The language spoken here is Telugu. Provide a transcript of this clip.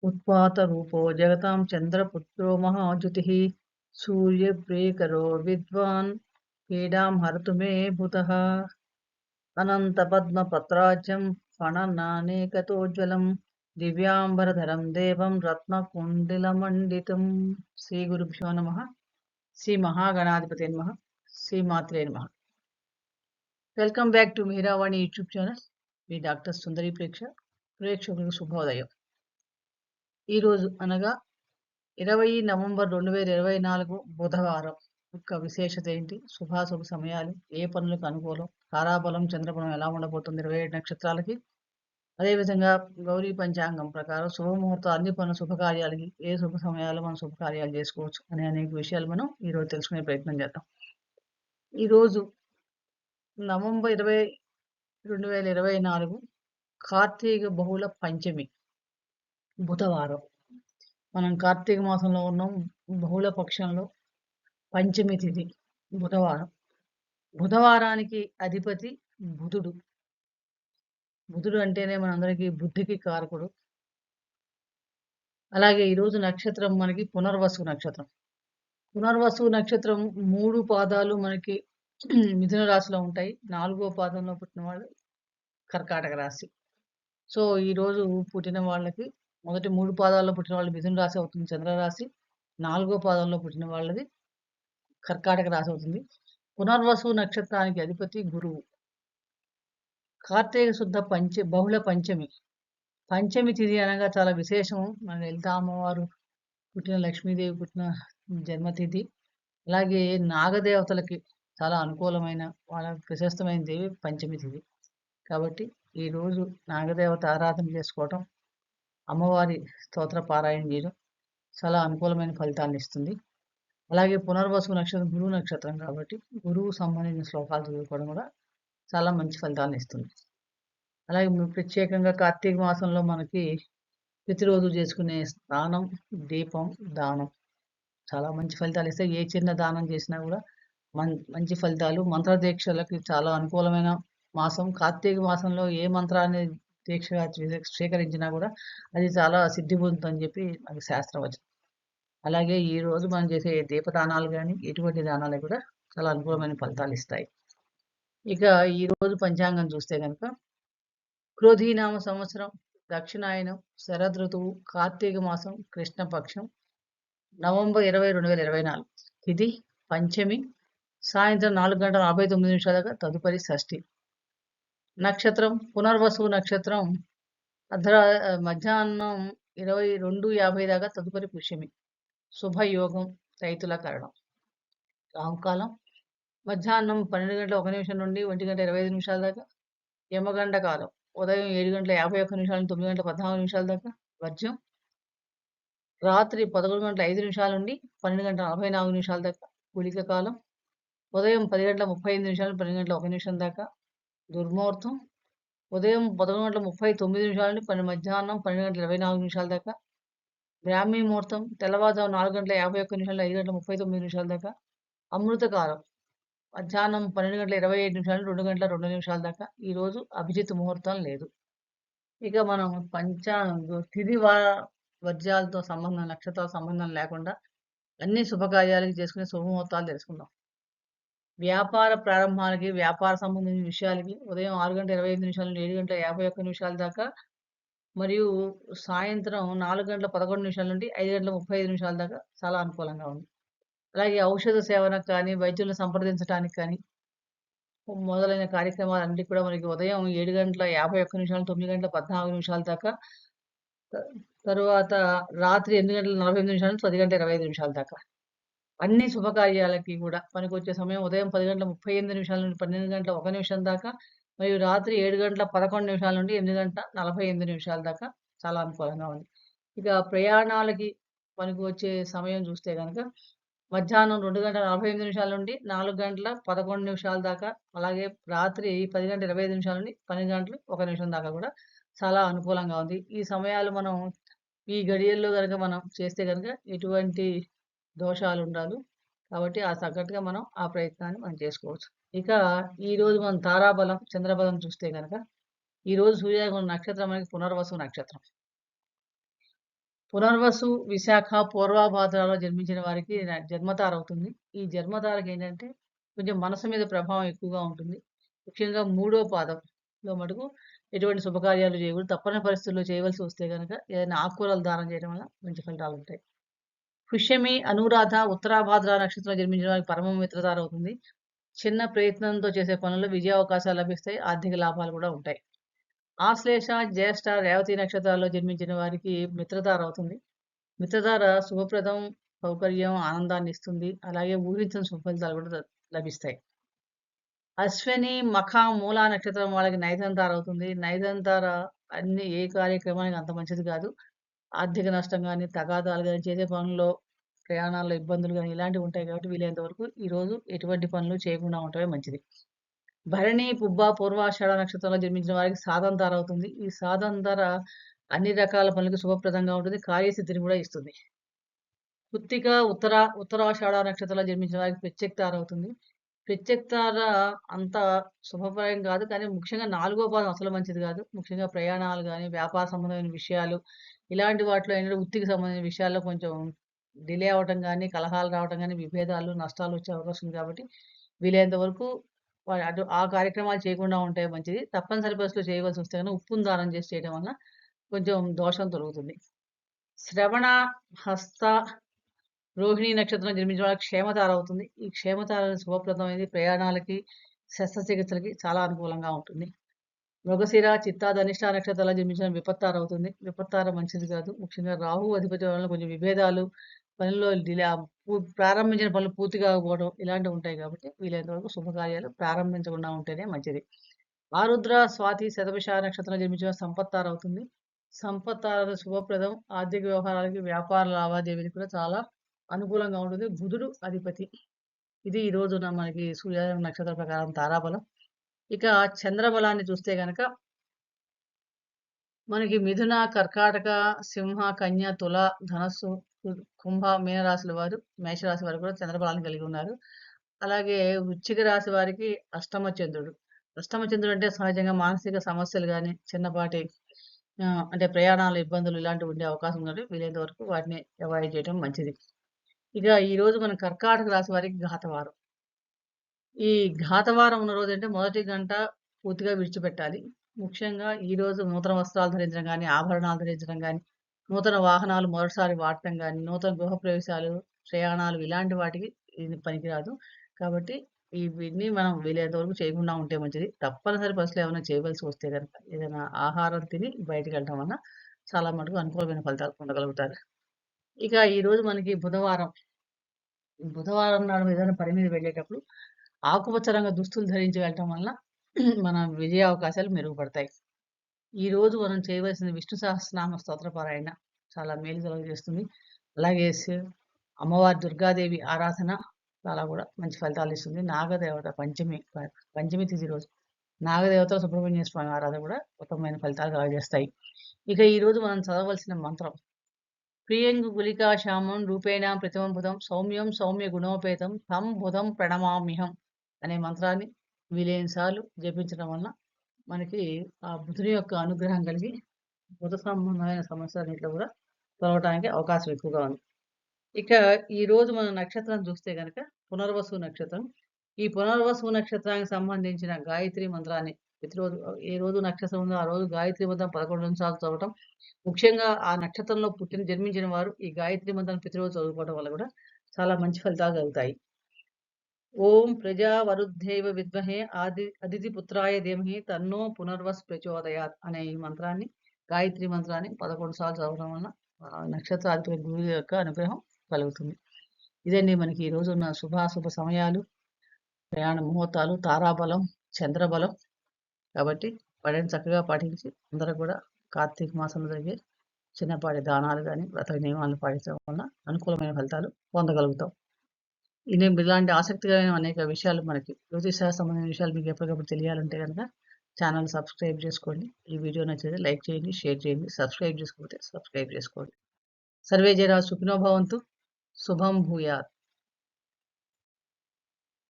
उत्पातरूपो जगतां चन्द्रपुत्रो महाद्युतिः सूर्यप्रियकरो विद्वान् पीडां हरतु मे भूतः अनन्तपद्मपत्राज्यं फणनानेकतोज्ज्वलं दिव्याम्बरधरं देवं रत्नकुण्डलमण्डितं श्रीगुरुभ्यो नमः श्री महागणाधिपते नमः श्रीमात्रे नमः welcome back to Meeravani YouTube channel మీ డాక్టర్ సుందరి ప్రేక్షకులకు శుభోదయం. ఈరోజు అనగా 20 నవంబర్ 2024 బుధవారం యొక్క విశేషత ఏంటి, శుభాశుభ సమయాలు, ఏ పనులకు అనుకూలం, తారాబలం చంద్రబలం ఎలా ఉండబోతుంది 27 నక్షత్రాలకి, అదేవిధంగా గౌరీ పంచాంగం ప్రకారం శుభముహూర్తం అన్ని పనుల శుభకార్యాలకి ఏ శుభ సమయాలు మనం శుభకార్యాలు చేసుకోవచ్చు అనే అనేక విషయాలు మనం ఈరోజు తెలుసుకునే ప్రయత్నం చేద్దాం. ఈరోజు నవంబర్ 20, 2024 కార్తీక బహుళ పంచమి బుధవారం. మనం కార్తీక మాసంలో ఉన్నాం, బహుళ పక్షంలో పంచమి తిథి బుధవారం. బుధవారానికి అధిపతి బుధుడు. బుధుడు అంటేనే మనందరికీ బుద్ధికి కారకుడు. అలాగే ఈరోజు నక్షత్రం మనకి పునర్వసు నక్షత్రం. పునర్వసు నక్షత్రం 3 పాదాలు మనకి మిథున రాశిలో ఉంటాయి. 4వ పాదంలో పుట్టిన వాళ్ళు కర్కాటక రాశి. సో ఈరోజు పుట్టిన వాళ్ళకి మొదటి 3 పాదాల్లో పుట్టిన వాళ్ళు మిథున రాశి అవుతుంది చంద్రరాశి, 4వ పాదంలో పుట్టిన వాళ్ళది కర్కాటక రాశి అవుతుంది. పునర్వసు నక్షత్రానికి అధిపతి గురువు. కార్తీక శుద్ధ బహుళ పంచమి. పంచమి తిథి అనగా చాలా విశేషం. మన లలిత అమ్మవారు పుట్టిన, లక్ష్మీదేవి పుట్టిన జన్మతిథి. అలాగే నాగదేవతలకి చాలా అనుకూలమైన, వాళ్ళ ప్రశస్తమైన దేవి పంచమి తిథి. కాబట్టి ఈరోజు నాగదేవత ఆరాధన చేసుకోవటం, అమ్మవారి స్తోత్ర పారాయణ చేయడం చాలా అనుకూలమైన ఫలితాన్ని ఇస్తుంది. అలాగే పునర్వసు నక్షత్రం గురువు నక్షత్రం కాబట్టి గురువు సంబంధించిన శ్లోకాలు చదువుకోవడం కూడా చాలా మంచి ఫలితాలను ఇస్తుంది. అలాగే ప్రత్యేకంగా కార్తీక మాసంలో మనకి ప్రతిరోజు చేసుకునే స్నానం, దీపం, దానం చాలా మంచి ఫలితాలు ఇస్తాయి. ఏ చిన్న దానం చేసినా కూడా మంచి ఫలితాలు. మంత్రదీక్షలకి చాలా అనుకూలమైన మాసం. కార్తీక మాసంలో ఏ మంత్రాన్ని దీక్షగా స్వీకరించినా కూడా అది చాలా సిద్ధి పొందుతుందని చెప్పి మనకి శాస్త్రం వచ్చింది. అలాగే ఈ రోజు మనం చేసే దీపదానాలు కానీ ఎటువంటి దానాలు కూడా చాలా అనుకూలమైన ఫలితాలు ఇస్తాయి. ఇక ఈ రోజు పంచాంగం చూస్తే కనుక క్రోధీనామ సంవత్సరం, దక్షిణాయనం, శరదృతువు, కార్తీక మాసం, కృష్ణపక్షం, నవంబర్ 20, 2024 తిథి పంచమి, సాయంత్రం 4:49 దాకా తదుపరి షష్ఠి. నక్షత్రం పునర్వసు నక్షత్రం మధ్యాహ్నం 22:50 దాకా తదుపరి పుష్యమి. శుభయోగం రైతుల కరణం. రాహుకాలం మధ్యాహ్నం 12:01 నుండి 1:25 దాకా. యమగండ కాలం ఉదయం 7:51 నుండి 9:14 దాకా. వర్జ్యం రాత్రి 11:05 నుండి 12:44 దాకా. గుళిక కాలం ఉదయం 10:35 నుండి 12:01 దాకా. దుర్ముహూర్తం ఉదయం 11:39 నుండి మధ్యాహ్నం 12:24 దాకా. బ్రాహ్మీ ముహూర్తం తెల్లవారుజాము 4:51 నుండి 5:39 దాకా. అమృత కాలం మధ్యాహ్నం 12:27 నుండి 2:02 దాకా. ఈరోజు అభిజిత్ ముహూర్తం లేదు. ఇక మనం తిథి వర్జ్యాలతో సంబంధం, నక్షత్రాల సంబంధం లేకుండా అన్ని శుభకార్యాలకి చేసుకునే శుభముహూర్తాలు తెలుసుకుందాం. వ్యాపార ప్రారంభాలకి, వ్యాపార సంబంధించిన విషయాలకి ఉదయం 6:25 నుండి 7:51 దాకా, మరియు సాయంత్రం 4:11 నుండి 5:35 దాకా చాలా అనుకూలంగా ఉంది. అలాగే ఔషధ సేవనకు కానీ, వైద్యులను సంప్రదించడానికి కానీ మొదలైన కార్యక్రమాలన్నీ కూడా మనకి ఉదయం 7:51 నుండి 9:14 దాకా. తరువాత రాత్రి 8:48 నుండి 10:25 దాకా. అన్ని శుభకార్యాలకి కూడా పనికొచ్చే సమయం ఉదయం 10:38 నుండి 12:01 దాకా, మరియు రాత్రి 7:11 నుండి 8:48 దాకా చాలా అనుకూలంగా ఉంది. ఇక ప్రయాణాలకి పనికి వచ్చే సమయం చూస్తే కనుక మధ్యాహ్నం 2:48 నుండి 4:11 దాకా, అలాగే రాత్రి 10:25 నుండి 12:01 దాకా కూడా చాలా అనుకూలంగా ఉంది. ఈ సమయాలు మనం ఈ గడియల్లో కనుక మనం చేస్తే కనుక ఎటువంటి దోషాలు ఉండాలి. కాబట్టి ఆ తగ్గట్టుగా మనం ఆ ప్రయత్నాన్ని మనం చేసుకోవచ్చు. ఇక ఈరోజు మనం తారాబలం, చంద్రబలం చూస్తే కనుక ఈరోజు సూర్యగ్రహణం నక్షత్రం మనకి పునర్వసు నక్షత్రం. పునర్వసు, విశాఖ, పూర్వభాద్రాలో జన్మించిన వారికి జన్మతార అవుతుంది. ఈ జన్మతారకి ఏంటంటే కొంచెం మనసు మీద ప్రభావం ఎక్కువగా ఉంటుంది. ముఖ్యంగా మూడో పాదంలో మటుకు ఎటువంటి శుభకార్యాలు చేయకూడదు. తప్పని పరిస్థితుల్లో చేయవలసి వస్తే గనక ఏదైనా ఆకుకూరలు దానం చేయడం వల్ల మంచి ఫలితాలుంటాయి. పుష్యమి, అనురాధ, ఉత్తరాభాద్ర నక్షత్రంలో జన్మించిన వారికి పరమ మిత్రతార అవుతుంది. చిన్న ప్రయత్నంతో చేసే పనుల్లో విజయావకాశాలు లభిస్తాయి. ఆర్థిక లాభాలు కూడా ఉంటాయి. ఆశ్లేష, జ్యేష్ఠ, రేవతి నక్షత్రాల్లో జన్మించిన వారికి మిత్రతార అవుతుంది. మిత్రతార శుభప్రదం, సౌకర్యం, ఆనందాన్ని ఇస్తుంది. అలాగే ఊహించని శుభ ఫలితాలు కూడా లభిస్తాయి. అశ్విని, మఖ, మూల నక్షత్రం వాళ్ళకి నైదంతార అవుతుంది. నైదంతార ఏ కార్యక్రమానికి అంత మంచిది కాదు. ఆర్థిక నష్టం గాని, తగాదాలు గాని, చేసే పనుల్లో, ప్రయాణాల్లో ఇబ్బందులు గాని ఇలాంటివి ఉంటాయి కాబట్టి వీలైనంత వరకు ఈరోజు ఎటువంటి పనులు చేయకుండా ఉండటమే మంచిది. భరణి, పుబ్బ, పూర్వాషాఢ నక్షత్రంలో జన్మించిన వారికి సాధంతార అవుతుంది. ఈ సాధంతార అన్ని రకాల పనులకు శుభప్రదంగా ఉంటుంది. కార్యసిద్ధిని కూడా ఇస్తుంది. కృత్తిక, ఉత్తరాషాఢ నక్షత్రంలో జన్మించిన వారికి ప్రత్యక్తార అవుతుంది. ప్రత్యక్తార అంత శుభప్రాయం కాదు. కానీ ముఖ్యంగా 4వ పాదం అసలు మంచిది కాదు. ముఖ్యంగా ప్రయాణాలు గాని, వ్యాపార సంబంధమైన విషయాలు ఇలాంటి వాటిలో ఏంటంటే వృత్తికి సంబంధించిన విషయాల్లో కొంచెం డిలే అవ్వటం గాని, కలహాలు రావటం గాని, విభేదాలు, నష్టాలు వచ్చే అవకాశం ఉంది కాబట్టి వీలైనంత వరకు అటు ఆ కార్యక్రమాలు చేయకుండా ఉంటే మంచిది. తప్పనిసరి పరిస్థితిలో చేయవలసి వస్తే గనుక ఉప్పుని దానం చేసి చేయడం వల్ల కొంచెం దోషం తొలగుతుంది. శ్రవణ, హస్త, రోహిణి నక్షత్రం జన్మించిన వాళ్ళకి క్షేమతార అవుతుంది. ఈ క్షేమతార శుభప్రదమైనది. ప్రయాణాలకి, శస్త్రచికిత్సలకి చాలా అనుకూలంగా ఉంటుంది. మృగశిర, చిత్తా, ధనిష్ట నక్షత్రాల్లో జన్మించిన విపత్తార అవుతుంది. విపత్తార మంచిది కాదు. ముఖ్యంగా రాహు అధిపతి వలన కొంచెం విభేదాలు, పనుల్లో డిలే ప్రారంభించిన పనులు పూర్తి కాకపోవడం ఇలాంటివి ఉంటాయి కాబట్టి వీలైనంత వరకు శుభకార్యాలు ప్రారంభించకుండా ఉంటేనే మంచిది. ఆరుద్ర, స్వాతి, శతభిష నక్షత్రం జన్మించిన సంపత్తార అవుతుంది. సంపత్తార శుభప్రదం. ఆర్థిక వ్యవహారాలకి, వ్యాపార లావాదేవీలు కూడా చాలా అనుకూలంగా ఉంటుంది. బుధుడు అధిపతి. ఇది ఈ రోజున మనకి సూర్య నక్షత్ర ప్రకారం తారాబలం. ఇక చంద్రబలాన్ని చూస్తే గనక మనకి మిథున, కర్కాటక, సింహ, కన్య, తుల, ధనస్సు, కుంభ, మీనరాశుల వారు, మేషరాశి వారు కూడా చంద్రబలాన్ని కలిగి ఉన్నారు. అలాగే వృశ్చిక రాశి వారికి అష్టమ చంద్రుడు. అష్టమ చంద్రుడు అంటే సహజంగా మానసిక సమస్యలు గాని, చిన్నపాటి అంటే ప్రయాణాల ఇబ్బందులు ఇలాంటివి ఉండే అవకాశం ఉన్నది. వీలైనంత వరకు వాటిని అవాయిడ్ చేయడం మంచిది. ఇక ఈరోజు మన కర్కాటక రాశి వారికి ఘాతవారం. ఈ ఘాతవారం ఉన్న రోజంటే మొదటి గంట పూర్తిగా విడిచిపెట్టాలి. ముఖ్యంగా ఈరోజు నూతన వస్త్రాలు ధరించడం గాని, ఆభరణాలు ధరించడం గాని, నూతన వాహనాలు మొదటిసారి వాడటం గాని, నూతన గృహప్రవేశాలు, ప్రయాణాలు ఇలాంటి వాటికి ఇది పనికిరాదు. కాబట్టి ఇవన్నీ మనం వీలైనంత వరకు చేయకుండా ఉంటే మంచిది. తప్పనిసరి పరిస్థితిలో ఏమైనా చేయవలసి వస్తే గనక ఏదైనా ఆహారం తిని బయటికెళ్ళటం వల్ల చాలా మటుకు అనుకూలమైన ఫలితాలు పొందగలుగుతారు. ఇక ఈరోజు మనకి బుధవారం. బుధవారం నాడు ఏదైనా పని మీద వెళ్ళేటప్పుడు ఆకుపచ్చ రంగు దుస్తులు ధరించి వెళ్ళటం వలన మన విజయ అవకాశాలు మెరుగుపడతాయి. ఈరోజు మనం చేయవలసిన విష్ణు సహస్రనామ స్తోత్ర పారాయణ చాలా మేలు కలుగజేస్తుంది. అలాగే అమ్మవారి దుర్గాదేవి ఆరాధన చాలా కూడా మంచి ఫలితాలు ఇస్తుంది. నాగదేవత పంచమి తిథి రోజు నాగదేవత సుబ్రహ్మణ్య స్వామి ఆరాధన కూడా ఉత్తమమైన ఫలితాలు కలుగజేస్తాయి. ఇక ఈరోజు మనం చదవలసిన మంత్రం ప్రియంగు గులికాశ్యామం రూపేణ ప్రతిమం బుధం సౌమ్యం సౌమ్య గుణోపేతం తం బుధం ప్రణమామ్యహం అనే మంత్రాన్ని వీలైనసార్లు జపించడం వలన మనకి ఆ బుధుని యొక్క అనుగ్రహం కలిగి బుధ సంబంధమైన సమస్యలన్నింటిలో కూడా తొలగటానికి అవకాశం ఎక్కువగా ఉంది. ఇక ఈరోజు మన నక్షత్రం చూస్తే కనుక పునర్వసు నక్షత్రం. ఈ పునర్వసు నక్షత్రానికి సంబంధించిన గాయత్రి మంత్రాన్ని ప్రతిరోజు ఏ రోజు నక్షత్రం ఉందో ఆ రోజు గాయత్రి మంత్రం 11 నిమిషాలు చదవటం. ముఖ్యంగా ఆ నక్షత్రంలో జన్మించిన వారు ఈ గాయత్రి మంత్రాన్ని ప్రతిరోజు చదువుకోవడం వల్ల కూడా చాలా మంచి ఫలితాలు కలుగుతాయి. ఓం ప్రజావరుద్ధైవ విద్మహే అదితి పుత్రాయ ధీమహి తన్నో పునర్వస్ ప్రచోదయాత్ అనే ఈ మంత్రాన్ని గాయత్రి మంత్రాన్ని 11 సార్లు చదవడం వలన నక్షత్రాధిపతి గురువు యొక్క అనుగ్రహం కలుగుతుంది. ఇదండి మనకి ఈ రోజు ఉన్న శుభాశుభ సమయాలు, ప్రయాణ ముహూర్తాలు, తారాబలం, చంద్రబలం. కాబట్టి వాటిని చక్కగా పాటించి అందరూ కూడా కార్తీక మాసంలో జరిగే చిన్నపాటి దానాలు కానీ వ్రత నియమాలను పాటించడం వలన అనుకూలమైన ఫలితాలు పొందగలుగుతాం. ఇలాంటి ఆసక్తికరమైన అనేక విషయాలు మనకి జ్యోతిష సంబంధించిన విషయాలు మీకు ఎప్పటికప్పుడు తెలియాలంటే కనుక ఛానల్ సబ్స్క్రైబ్ చేసుకోండి. ఈ వీడియో నచ్చితే లైక్ చేయండి, షేర్ చేయండి. సబ్స్క్రైబ్ చేసుకోకపోతే సబ్స్క్రైబ్ చేసుకోండి. సర్వే జనా సుఖినో భవంతు. శుభం భూయాత్.